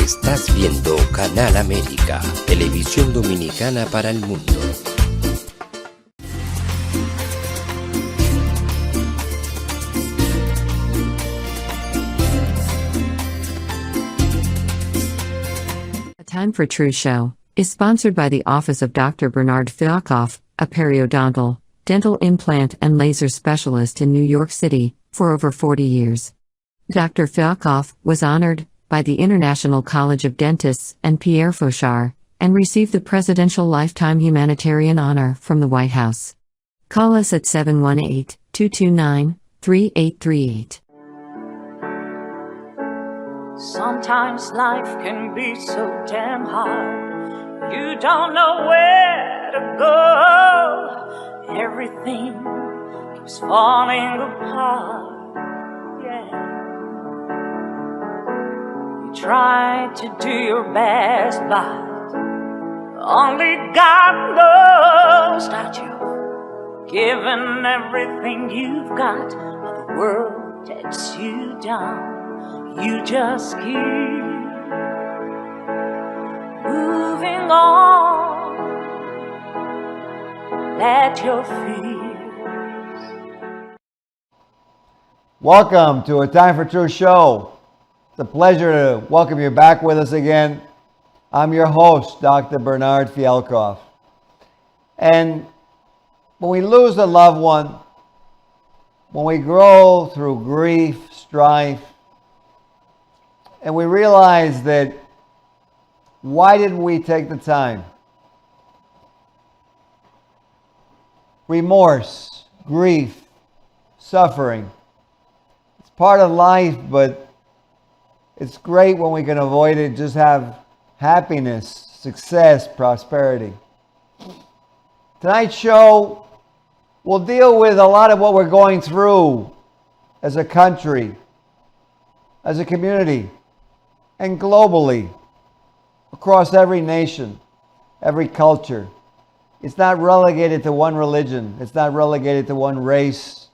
Estás viendo Canal América, televisión dominicana para el mundo. A Time for Truth show is sponsored by the Office of Dr. Bernard Fialkoff, a periodontal, dental implant and laser specialist in New York City, for over 40 years. Dr. Fialkoff was honored by the International College of Dentists and Pierre Fauchard, and received the Presidential Lifetime Humanitarian Honor from the White House. Call us at 718-229-3838. Sometimes life can be so damn hard. You don't know where to go. Everything keeps falling apart. Yeah. You try to do your best, but only God knows that you've given everything you've got, but the world takes you down. You just keep moving on. Let your fears. Welcome to A Time for Truth show. It's a pleasure to welcome you back with us again. I'm your host, Dr. Bernard Fialkoff. And when we lose a loved one, when we grow through grief, strife, and we realize that why didn't we take the time? Remorse, grief, suffering. It's part of life, but it's great when we can avoid it, just have happiness, success, prosperity. Tonight's show will deal with a lot of what we're going through as a country, as a community, and globally, across every nation, every culture. It's not relegated to one religion. It's not relegated to one race.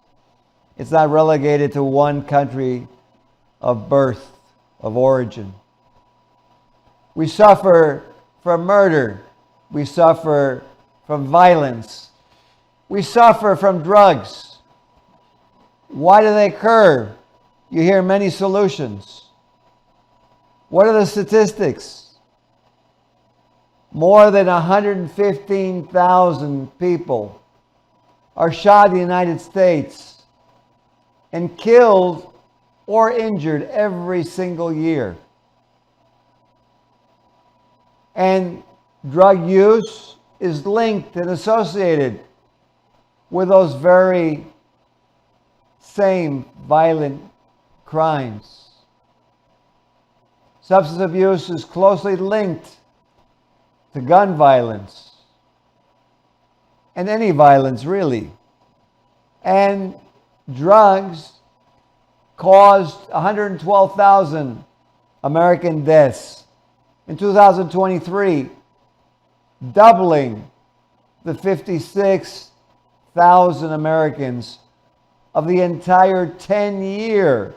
It's not relegated to one country of birth, of origin. We suffer from murder. We suffer from violence. We suffer from drugs. Why do they occur? You hear many solutions. What are the statistics? More than 115,000 people are shot in the United States and killed or injured every single year. And drug use is linked and associated with those very same violent crimes. Substance abuse is closely linked to gun violence and any violence, really. And drugs caused 112,000 American deaths in 2023, doubling the 56,000 Americans of the entire 10-year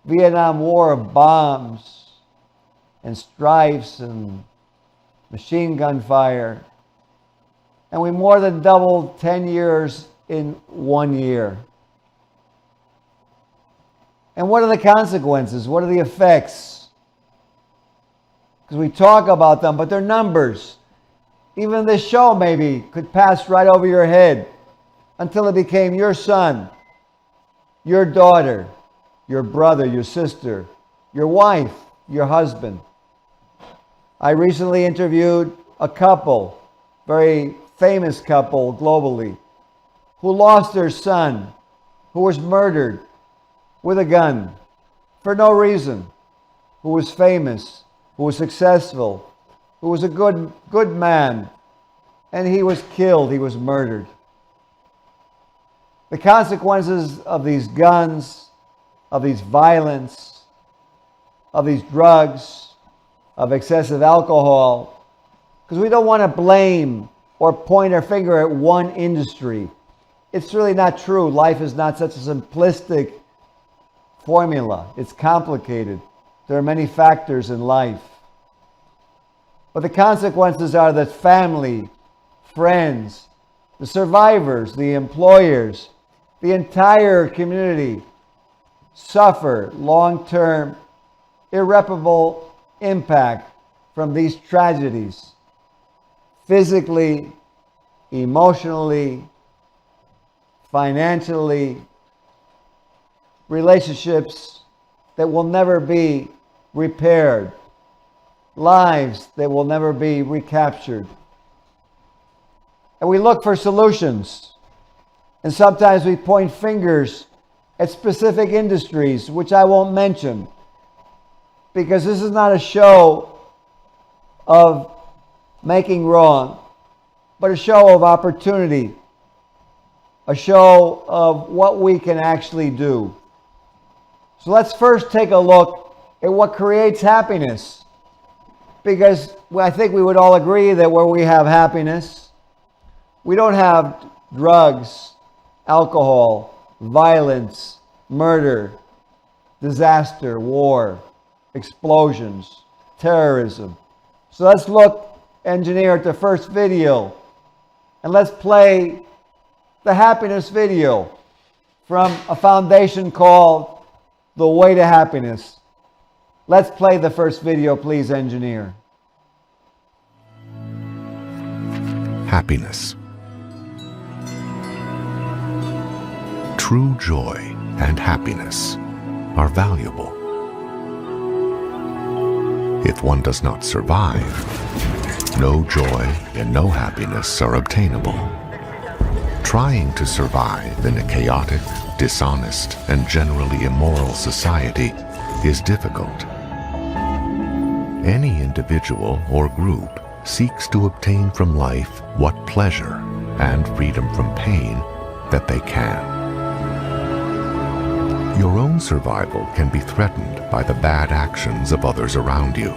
Vietnam War of bombs and strifes and machine gun fire. And we more than doubled 10 years in 1 year. And what are the consequences? What are the effects? Because we talk about them, but they're numbers. Even this show maybe could pass right over your head until it became your son, your daughter, your brother, your sister, your wife, your husband. I recently interviewed a couple, very famous couple globally, who lost their son, who was murdered with a gun for no reason, who was famous, who was successful, who was a good man, and he was killed, he was murdered. The consequences of these guns, of these violence, of these drugs, of excessive alcohol, because we don't want to blame or point our finger at one industry. It's really not true. Life is not such a simplistic formula. It's complicated. There are many factors in life. But the consequences are that family, friends, the survivors, the employers, the entire community suffer long-term, irreparable impact from these tragedies, physically, emotionally, financially, relationships that will never be repaired, lives that will never be recaptured. And we look for solutions. And sometimes we point fingers at specific industries, which I won't mention, because this is not a show of making wrong, but a show of opportunity, a show of what we can actually do. So let's first take a look at what creates happiness, because I think we would all agree that where we have happiness, we don't have drugs, alcohol, violence, murder, disaster, war, explosions, terrorism. So let's look, engineer, at the first video, and let's play the happiness video from a foundation called The Way to Happiness. Let's play the first video, please, engineer. Happiness. True joy and happiness are valuable. If one does not survive, no joy and no happiness are obtainable. Trying to survive in a chaotic, dishonest, and generally immoral society is difficult. Any individual or group seeks to obtain from life what pleasure and freedom from pain that they can. Your own survival can be threatened by the bad actions of others around you.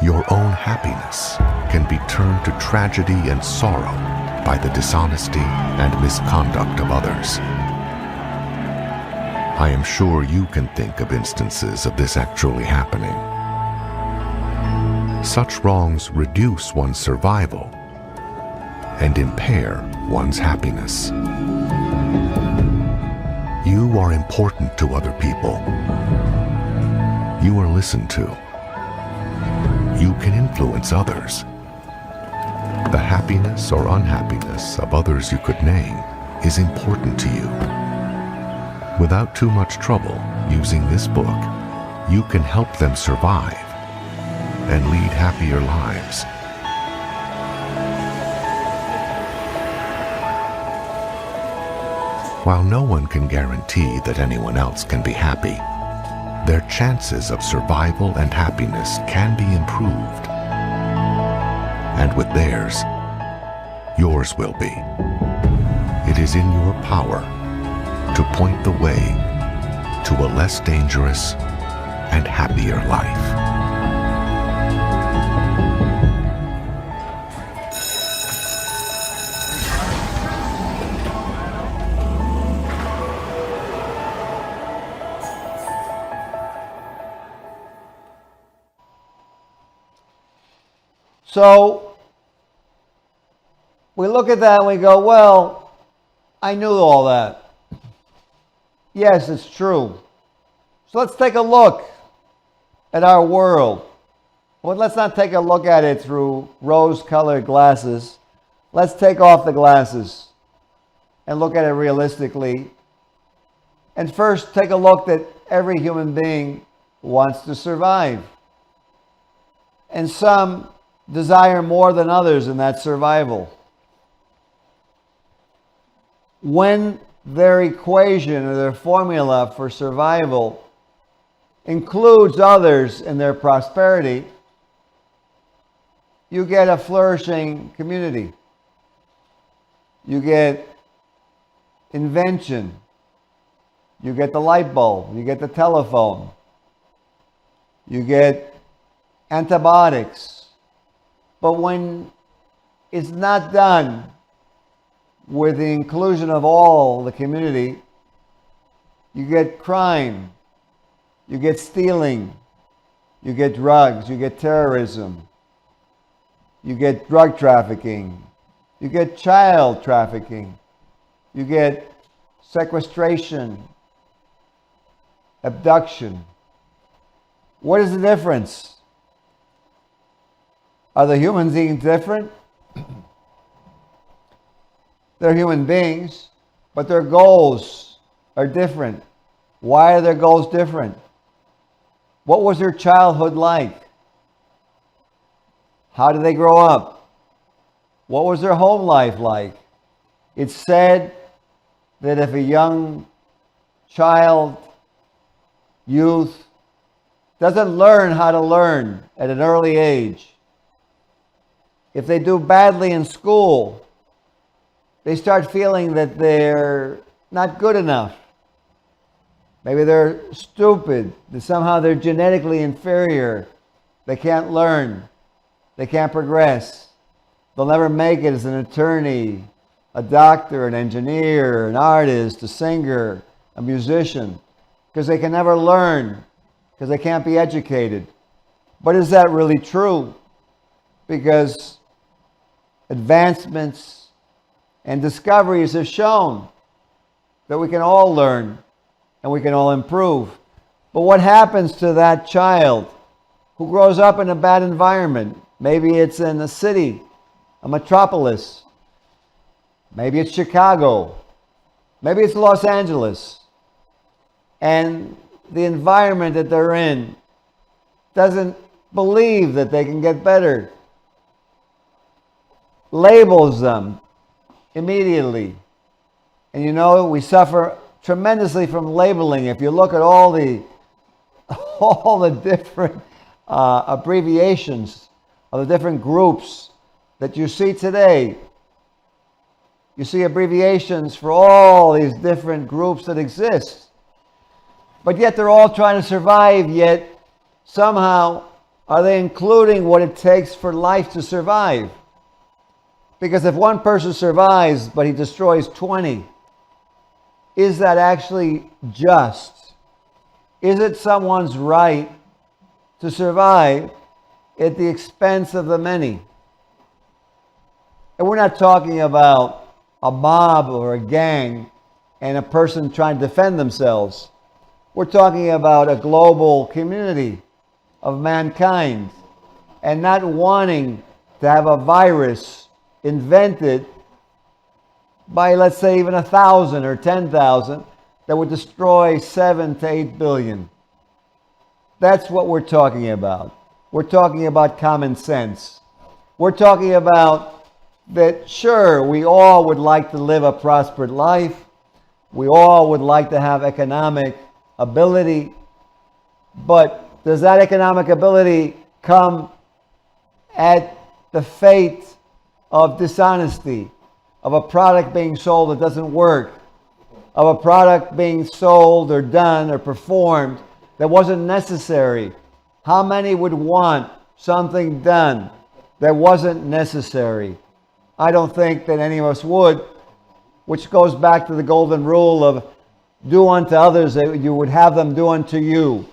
Your own happiness can be turned to tragedy and sorrow by the dishonesty and misconduct of others. I am sure you can think of instances of this actually happening. Such wrongs reduce one's survival and impair one's happiness. You are important to other people. You are listened to. You can influence others. The happiness or unhappiness of others you could name is important to you. Without too much trouble, using this book, you can help them survive and lead happier lives. While no one can guarantee that anyone else can be happy, their chances of survival and happiness can be improved. And with theirs, yours will be. It is in your power to point the way to a less dangerous and happier life. So we look at that and we go, well, I knew all that. Yes, it's true. So let's take a look at our world. Well, let's not take a look at it through rose-colored glasses. Let's take off the glasses and look at it realistically. And first, take a look that every human being wants to survive. And some desire more than others in that survival. When their equation or their formula for survival includes others in their prosperity, you get a flourishing community. You get invention. You get the light bulb. You get the telephone. You get antibiotics. But when it's not done with the inclusion of all the community, you get crime, You get stealing. You get drugs. You get terrorism. You get drug trafficking. You get child trafficking. You get sequestration, abduction. What is the difference? Are the humans being different? They're human beings, but their goals are different. Why are their goals different? What was their childhood like? How did they grow up? What was their home life like? It's said that if a young child, youth, doesn't learn how to learn at an early age, if they do badly in school, they start feeling that they're not good enough. Maybe they're stupid, that somehow they're genetically inferior. They can't learn. They can't progress. They'll never make it as an attorney, a doctor, an engineer, an artist, a singer, a musician, because they can never learn, because they can't be educated. But is that really true? Because advancements and discoveries have shown that we can all learn and we can all improve. But what happens to that child who grows up in a bad environment? Maybe it's in a city, a metropolis. Maybe it's Chicago. Maybe it's Los Angeles. And the environment that they're in doesn't believe that they can get better. Labels them immediately. And you know, we suffer tremendously from labeling. If you look at all the different abbreviations of the different groups that you see today, you see abbreviations for all these different groups that exist. But yet they're all trying to survive, yet somehow are they including what it takes for life to survive? Because if one person survives, but he destroys 20, is that actually just? Is it someone's right to survive at the expense of the many? And we're not talking about a mob or a gang and a person trying to defend themselves. We're talking about a global community of mankind and not wanting to have a virus invented by, let's say, even 1,000 or 10,000 that would destroy 7 to 8 billion. That's what we're talking about. We're talking about common sense. We're talking about that, sure, we all would like to live a prosperous life. We all would like to have economic ability. But does that economic ability come at the fate of dishonesty, of a product being sold that doesn't work, of a product being sold or done or performed that wasn't necessary? How many would want something done that wasn't necessary? I don't think that any of us would, which goes back to the golden rule of do unto others that you would have them do unto you.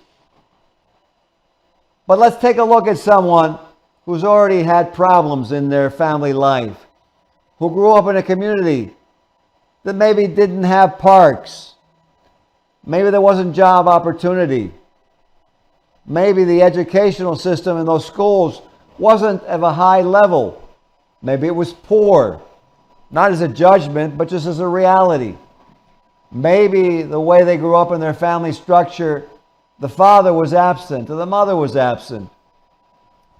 But let's take a look at someone who's already had problems in their family life, who grew up in a community that maybe didn't have parks. Maybe there wasn't job opportunity. Maybe the educational system in those schools wasn't of a high level. Maybe it was poor, not as a judgment, but just as a reality. Maybe the way they grew up in their family structure, the father was absent or the mother was absent.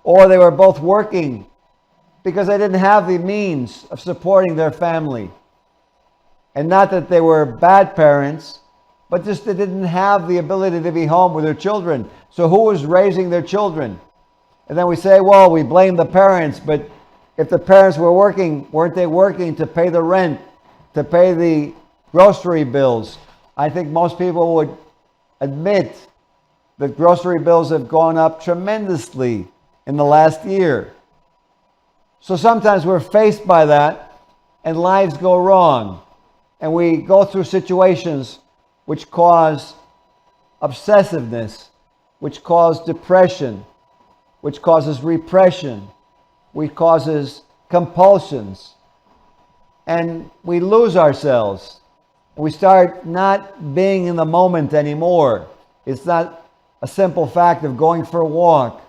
Or they were both working because they didn't have the means of supporting their family. And not that they were bad parents, but just they didn't have the ability to be home with their children. So who was raising their children? And then we say, well, we blame the parents, but if the parents were working, weren't they working to pay the rent, to pay the grocery bills? I think most people would admit that grocery bills have gone up tremendously in the last year. So sometimes we're faced by that and lives go wrong. And we go through situations which cause obsessiveness, which causes depression, which causes repression, which causes compulsions. And we lose ourselves. We start not being in the moment anymore. It's not a simple fact of going for a walk,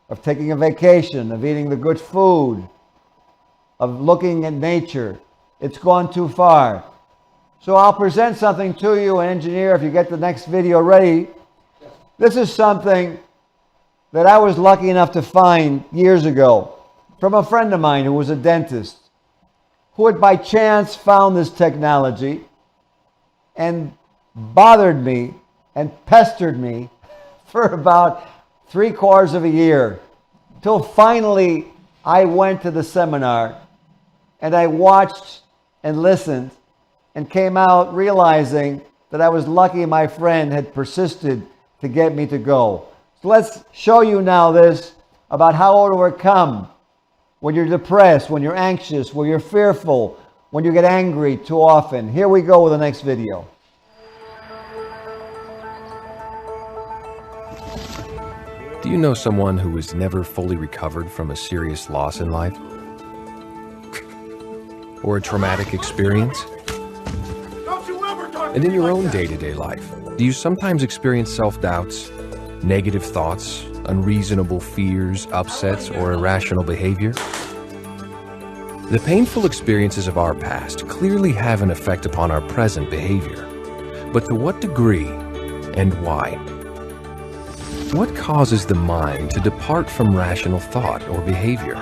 of taking a vacation, of eating the good food, of looking at nature. It's gone too far. So I'll present something to you, an engineer, if you get the next video ready. This is something that I was lucky enough to find years ago from a friend of mine who was a dentist, who had by chance found this technology and bothered me and pestered me for about 3/4 of a year, till finally I went to the seminar and I watched and listened and came out realizing that I was lucky my friend had persisted to get me to go. So let's show you now this about how to overcome when you're depressed, when you're anxious, when you're fearful, when you get angry too often. Here we go with the next video. Do you know someone who has never fully recovered from a serious loss in life? Or a traumatic experience? And in your own day-to-day life, do you sometimes experience self-doubts, negative thoughts, unreasonable fears, upsets, or irrational behavior? The painful experiences of our past clearly have an effect upon our present behavior. But to what degree and why? What causes the mind to depart from rational thought or behavior?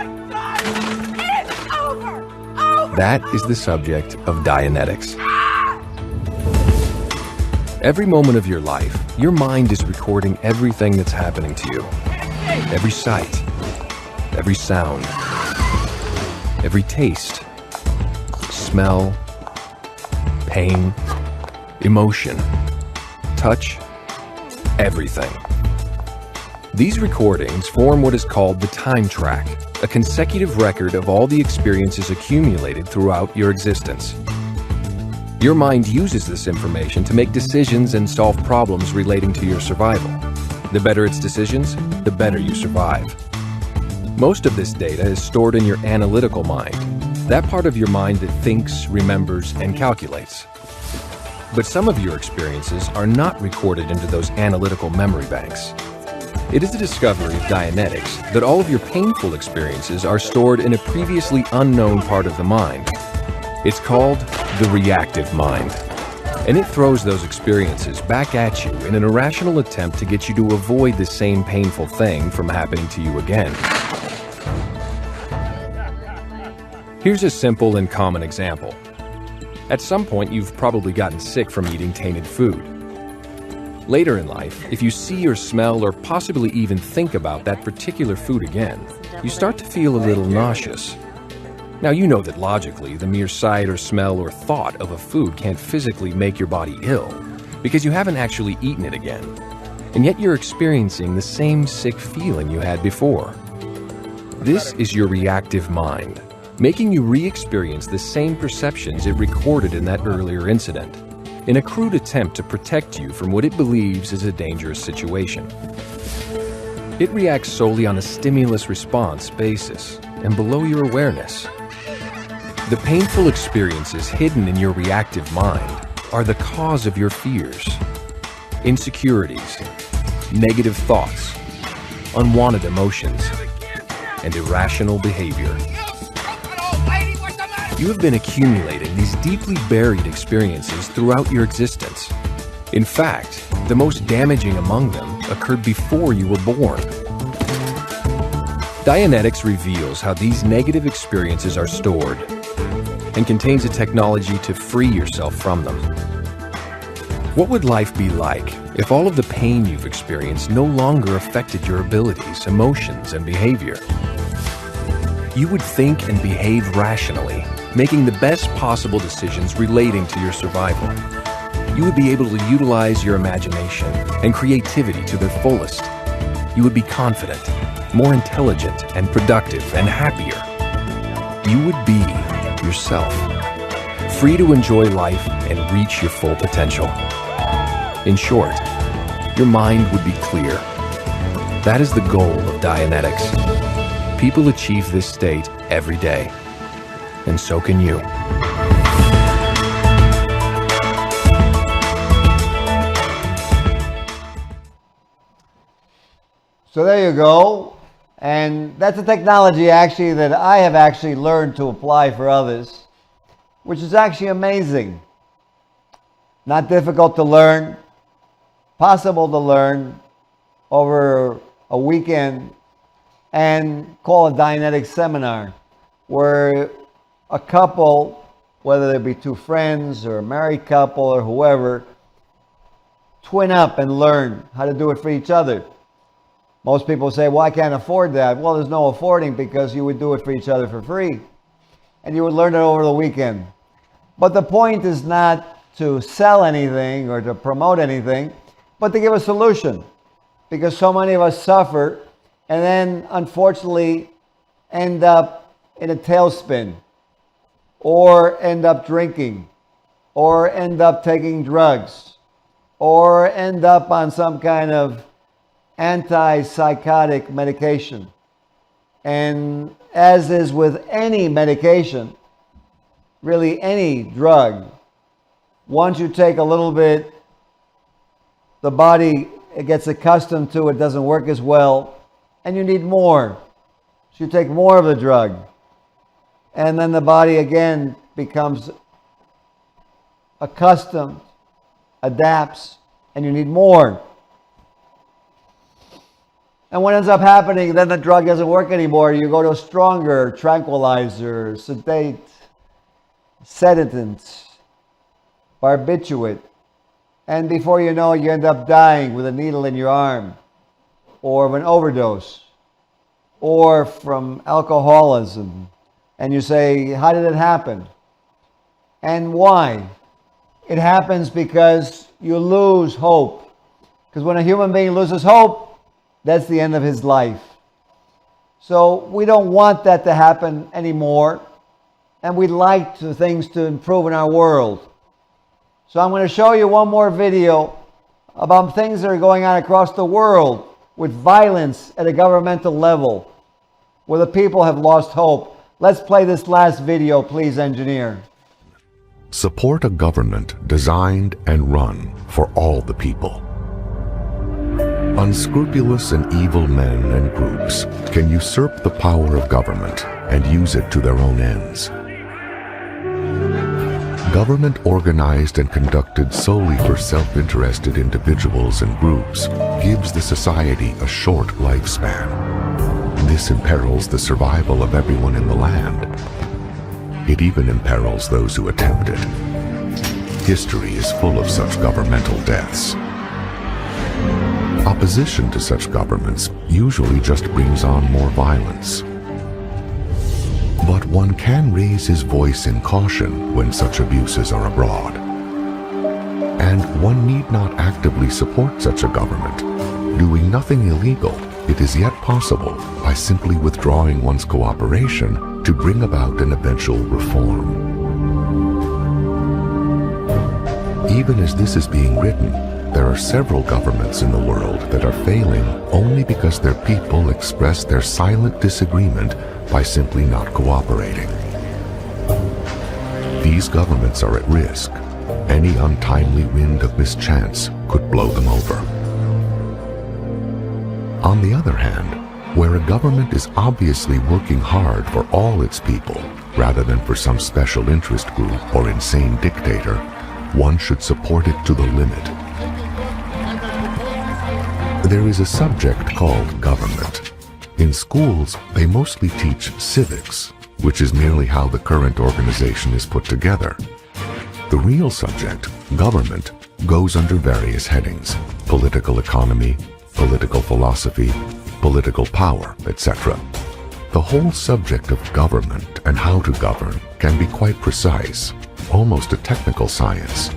That is the subject of Dianetics. Every moment of your life, your mind is recording everything that's happening to you. Every sight, every sound, every taste, smell, pain, emotion, touch, everything. These recordings form what is called the time track, a consecutive record of all the experiences accumulated throughout your existence. Your mind uses this information to make decisions and solve problems relating to your survival. The better its decisions, the better you survive. Most of this data is stored in your analytical mind, that part of your mind that thinks, remembers, and calculates. But some of your experiences are not recorded into those analytical memory banks. It is the discovery of Dianetics that all of your painful experiences are stored in a previously unknown part of the mind. It's called the reactive mind, and it throws those experiences back at you in an irrational attempt to get you to avoid the same painful thing from happening to you again. Here's a simple and common example. At some point, you've probably gotten sick from eating tainted food. Later in life, if you see or smell or possibly even think about that particular food again, you start to feel a little nauseous. Now, you know that logically, the mere sight or smell or thought of a food can't physically make your body ill, because you haven't actually eaten it again. And yet you're experiencing the same sick feeling you had before. This is your reactive mind, making you re-experience the same perceptions it recorded in that earlier incident, in a crude attempt to protect you from what it believes is a dangerous situation. It reacts solely on a stimulus-response basis and below your awareness. The painful experiences hidden in your reactive mind are the cause of your fears, insecurities, negative thoughts, unwanted emotions, and irrational behavior. You have been accumulating these deeply buried experiences throughout your existence. In fact, the most damaging among them occurred before you were born. Dianetics reveals how these negative experiences are stored and contains a technology to free yourself from them. What would life be like if all of the pain you've experienced no longer affected your abilities, emotions, and behavior? You would think and behave rationally, making the best possible decisions relating to your survival. You would be able to utilize your imagination and creativity to their fullest. You would be confident, more intelligent, and productive, and happier. You would be yourself, free to enjoy life and reach your full potential. In short, your mind would be clear. That is the goal of Dianetics. People achieve this state every day, and so can you. So there you go. And that's a technology actually that I have actually learned to apply for others, which is actually amazing. Not difficult to learn, possible to learn over a weekend, and call a Dianetic seminar where a couple, whether they be two friends or a married couple or whoever, twin up and learn how to do it for each other. Most people say, well, I can't afford that. Well, there's no affording, because you would do it for each other for free. And you would learn it over the weekend. But the point is not to sell anything or to promote anything, but to give a solution. Because so many of us suffer and then unfortunately end up in a tailspin, or end up drinking, or end up taking drugs, or end up on some kind of antipsychotic medication. And as is with any medication, really any drug, once you take a little bit, the body, it gets accustomed to it, doesn't work as well, and you need more. So you take more of the drug, and then the body again becomes accustomed, adapts, and you need more. And what ends up happening, then the drug doesn't work anymore. You go to a stronger tranquilizer, sedate, sedative, barbiturate. And before you know it, you end up dying with a needle in your arm, or of an overdose, or from alcoholism. And you say, how did it happen? And why? It happens because you lose hope. Because when a human being loses hope, that's the end of his life. So we don't want that to happen anymore. And we'd like things to improve in our world. So I'm going to show you one more video about things that are going on across the world with violence at a governmental level, where the people have lost hope. Let's play this last video, please, engineer. Support a government designed and run for all the people. Unscrupulous and evil men and groups can usurp the power of government and use it to their own ends. Government organized and conducted solely for self-interested individuals and groups gives the society a short lifespan. This imperils the survival of everyone in the land. It even imperils those who attempt it. History is full of such governmental deaths. Opposition to such governments usually just brings on more violence. But one can raise his voice in caution when such abuses are abroad. And one need not actively support such a government. Doing nothing illegal, it is yet possible, by simply withdrawing one's cooperation, to bring about an eventual reform. Even as this is being written, there are several governments in the world that are failing only because their people express their silent disagreement by simply not cooperating. These governments are at risk. Any untimely wind of mischance could blow them over. On the other hand, where a government is obviously working hard for all its people, rather than for some special interest group or insane dictator, one should support it to the limit. There is a subject called government. In schools, they mostly teach civics, which is merely how the current organization is put together. The real subject, government, goes under various headings: political economy, political philosophy, political power, etc. The whole subject of government and how to govern can be quite precise, almost a technical science.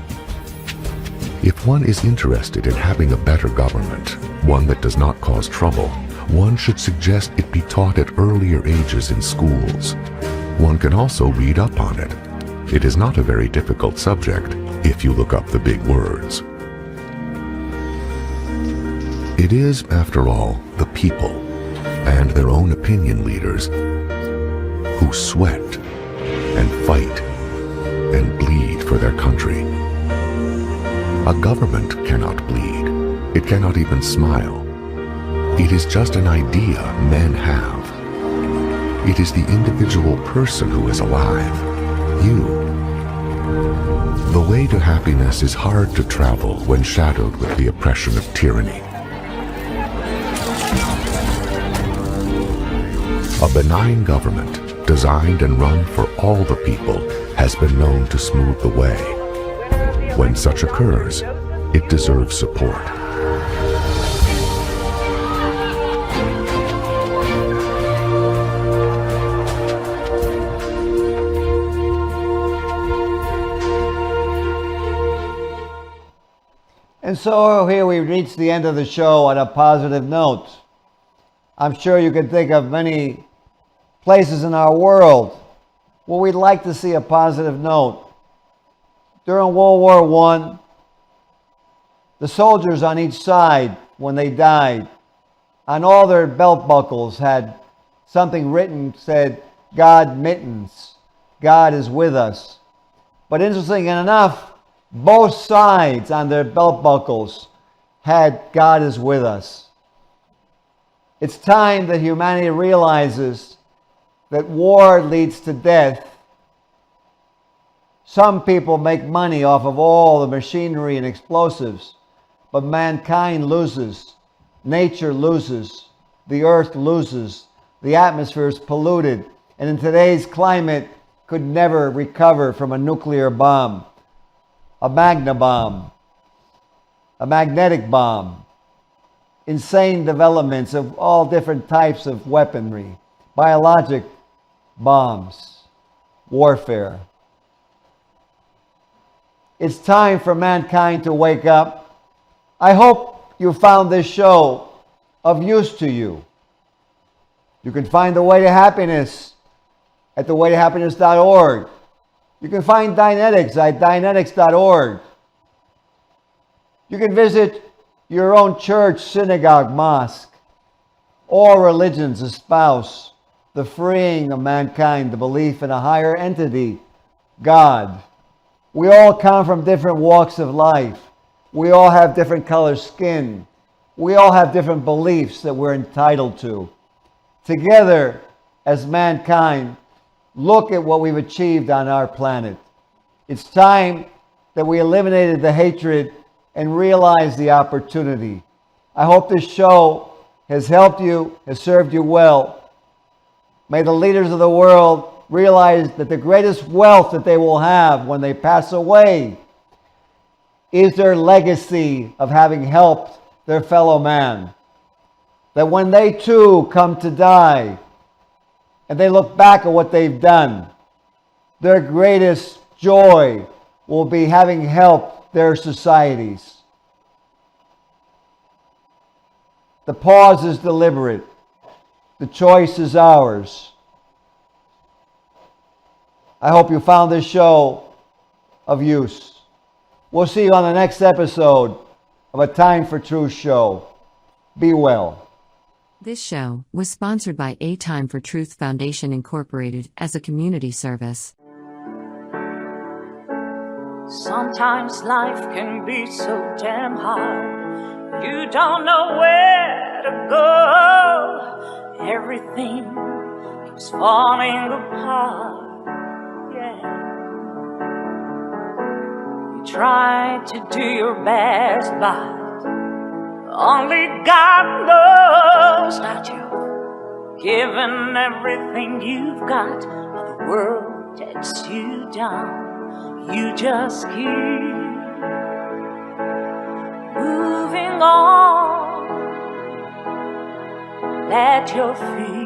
If one is interested in having a better government, one that does not cause trouble, one should suggest it be taught at earlier ages in schools. One can also read up on it. It is not a very difficult subject if you look up the big words. It is, after all, the people and their own opinion leaders who sweat and fight and bleed for their country. A government cannot bleed. It cannot even smile. It is just an idea men have. It is the individual person who is alive, you. The way to happiness is hard to travel when shadowed with the oppression of tyranny. A benign government, designed and run for all the people, has been known to smooth the way. When such occurs, it deserves support. And so here we reach the end of the show on a positive note. I'm sure you can think of many places in our world where we'd like to see a positive note. During World War I, the soldiers on each side, when they died, on all their belt buckles had something written, said, "God mittens, God is with us." But interesting enough, both sides on their belt buckles had "God is with us." It's time that humanity realizes that war leads to death. Some people make money off of all the machinery and explosives, but mankind loses. Nature loses. The earth loses. The atmosphere is polluted, and in today's climate could never recover from a nuclear bomb, a magna bomb, a magnetic bomb, insane developments of all different types of weaponry, biologic bombs, warfare. It's time for mankind to wake up. I hope you found this show of use to you. You can find The Way to Happiness at thewaytohappiness.org. You can find Dianetics at dianetics.org. You can visit your own church, synagogue, mosque. All religions espouse the freeing of mankind, the belief in a higher entity, God. We all come from different walks of life. We all have different color skin. We all have different beliefs that we're entitled to. Together, as mankind, look at what we've achieved on our planet. It's time that we eliminated the hatred and realized the opportunity. I hope this show has helped you, has served you well. May the leaders of the world realize that the greatest wealth that they will have when they pass away is their legacy of having helped their fellow man. That when they too come to die and they look back at what they've done, their greatest joy will be having helped their societies. The pause is deliberate. The choice is ours. I hope you found this show of use. We'll see you on the next episode of A Time for Truth show. Be well. This show was sponsored by A Time for Truth Foundation Incorporated as a community service. Sometimes life can be so damn hard. You don't know where to go. Everything keeps falling apart. Yeah. You try to do your best, but only God knows that you've given everything you've got, but the world takes you down. You just keep moving on. Let your feet